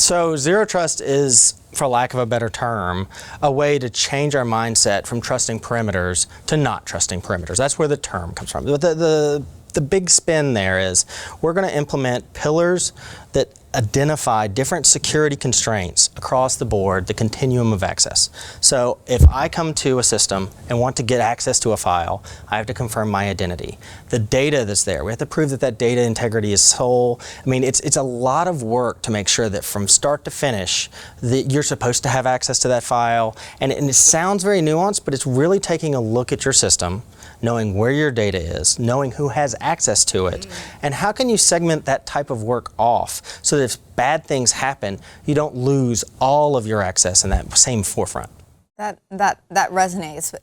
So zero trust is, for lack of a better term, a way to change our mindset from trusting perimeters to not trusting perimeters. That's where the term comes from. The big spin there is we're going to implement pillars that identify different security constraints across the board, the continuum of access. So if I come to a system and want to get access to a file, I have to confirm my identity. The data that's there, we have to prove that that data integrity is sole. I mean, it's a lot of work to make sure that from start to finish, that you're supposed to have access to that file. And it sounds very nuanced, but it's really taking a look at your system, knowing where your data is, knowing who has access to it, and how can you segment that type of work off so that if bad things happen, you don't lose all of your access in that same forefront. That resonates.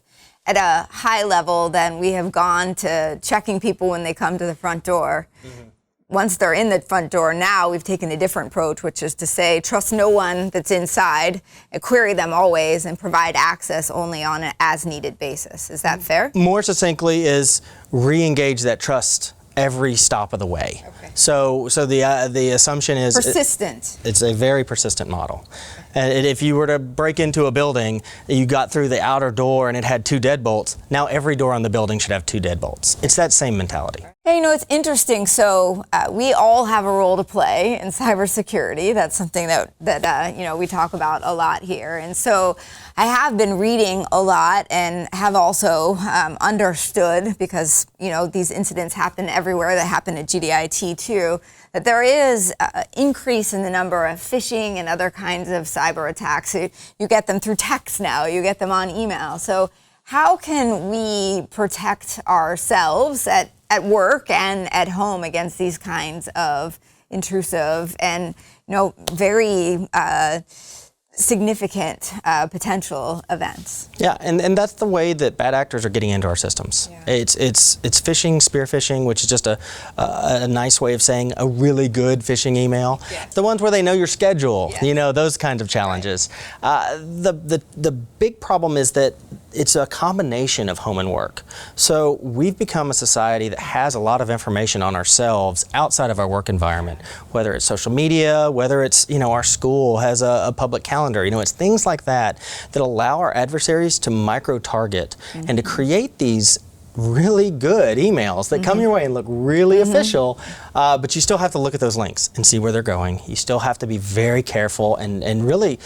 At a high level, then we have gone to checking people when they come to the front door. Once they're in the front door, now we've taken a different approach, which is to say, trust no one that's inside, query them always, and provide access only on an as-needed basis. Is that fair? More succinctly is re-engage that trust every stop of the way. Okay. So the assumption is persistent. It's a very persistent model. And if you were to break into a building, you got through the outer door and it had 2 deadbolts, now every door on the building should have 2 deadbolts. It's that same mentality. Hey, you know, it's interesting. So we all have a role to play in cybersecurity. That's something that you know, we talk about a lot here. And so I have been reading a lot and have also understood, because, you know, these incidents happen everywhere, that happen at GDIT too, that there is an increase in the number of phishing and other kinds of cyber attacks. You get them through text now, you get them on email. So how can we protect ourselves at work and at home against these kinds of intrusive and, you know, very significant potential events? Yeah, and that's the way that bad actors are getting into our systems. Yeah. It's phishing, spear phishing, which is just a nice way of saying a really good phishing email. Yes. The ones where they know your schedule, yes. You know, those kinds of challenges. Right. The big problem is that it's a combination of home and work. So we've become a society that has a lot of information on ourselves outside of our work environment, whether it's social media, whether it's, you know, our school has a public calendar. You know, it's things like that that allow our adversaries to micro-target and to create these really good emails that come your way and look really official, but you still have to look at those links and see where they're going. You still have to be very careful and really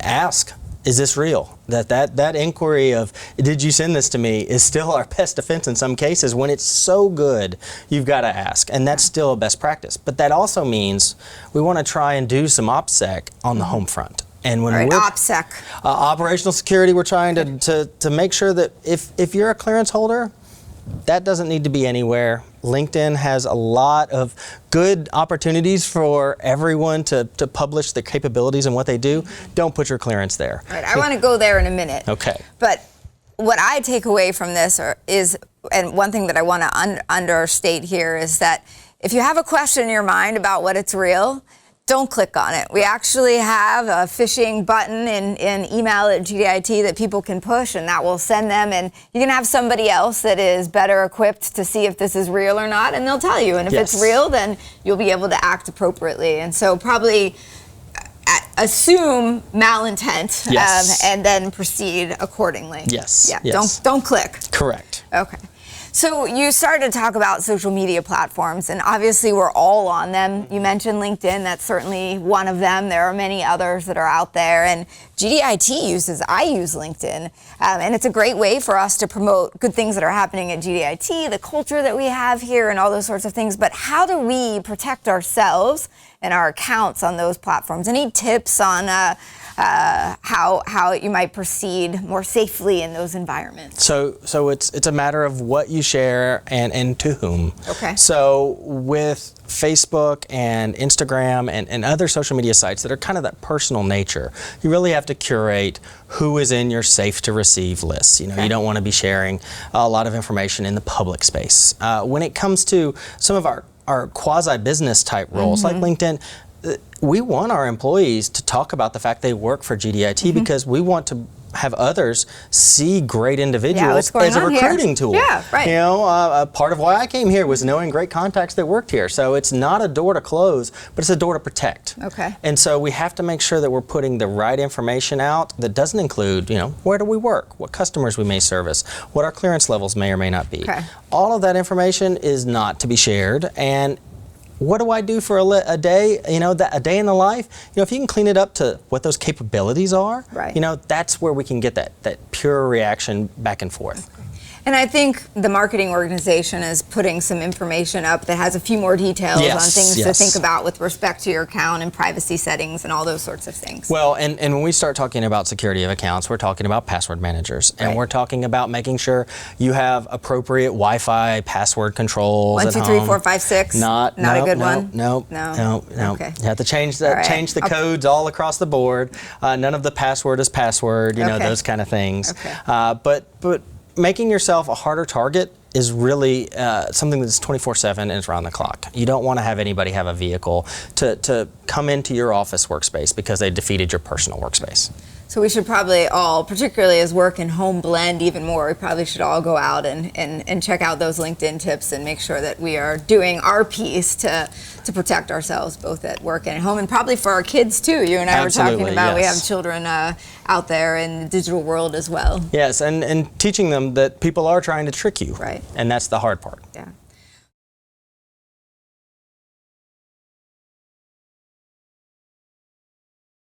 ask, is this real? That inquiry of, did you send this to me, is still our best defense in some cases. When it's so good, you've got to ask, and that's still a best practice. But that also means we want to try and do some OPSEC on the home front. And when we're OPSEC, operational security, we're trying to make sure that if you're a clearance holder, that doesn't need to be anywhere. LinkedIn has a lot of good opportunities for everyone to publish their capabilities and what they do. Don't put your clearance there. Right, I want to go there in a minute. Okay. But what I take away from this is, and one thing that I want to understate here, is that if you have a question in your mind about what it's real, don't click on it. We actually have a phishing button in email at GDIT that people can push, and that will send them, and you can have somebody else that is better equipped to see if this is real or not, and they'll tell you. And if it's real, then you'll be able to act appropriately. And so probably assume malintent, and then proceed accordingly. Yes. Yeah. Yes. Don't click. Correct. Okay. So you started to talk about social media platforms, and obviously we're all on them. You mentioned LinkedIn, that's certainly one of them. There are many others that are out there, and GDIT I use LinkedIn, and it's a great way for us to promote good things that are happening at GDIT, the culture that we have here, and all those sorts of things. But how do we protect ourselves and our accounts on those platforms? Any tips on how you might proceed more safely in those environments? So it's a matter of what you share and to whom. Okay. So with Facebook and Instagram and other social media sites that are kind of that personal nature, you really have to curate who is in your safe to receive lists. You know, you don't want to be sharing a lot of information in the public space. When it comes to some of our quasi-business type roles like LinkedIn, we want our employees to talk about the fact they work for GDIT because we want to have others see great individuals what's going as a on here? recruiting tool. Yeah, right. You know, part of why I came here was knowing great contacts that worked here. So it's not a door to close, but it's a door to protect. Okay. And so we have to make sure that we're putting the right information out that doesn't include, you know, where do we work, what customers we may service, what our clearance levels may or may not be. Okay. All of that information is not to be shared. And what do I do for a day? You know, a day in the life. You know, if you can clean it up to what those capabilities are, right. you know, that's where we can get that pure reaction back and forth. And I think the marketing organization is putting some information up that has a few more details on things to think about with respect to your account and privacy settings and all those sorts of things. Well, and when we start talking about security of accounts, we're talking about password managers. And we're talking about making sure you have appropriate Wi-Fi password controls 1, 2, 3, 4, 5, 6. Not a good one. No. Okay. You have to change that. Right. Change the codes all across the board. None of the password is password. You know, those kind of things. Okay. But making yourself a harder target is really something that's 24/7 and it's around the clock. You don't want to have anybody have a vehicle to come into your office workspace because they defeated your personal workspace. So we should probably all, particularly as work and home blend even more, we probably should all go out and check out those LinkedIn tips and make sure that we are doing our piece to protect ourselves both at work and at home, and probably for our kids too. You and I were talking about we have children out there in the digital world as well. Yes, and teaching them that people are trying to trick you. Right. And that's the hard part. Yeah.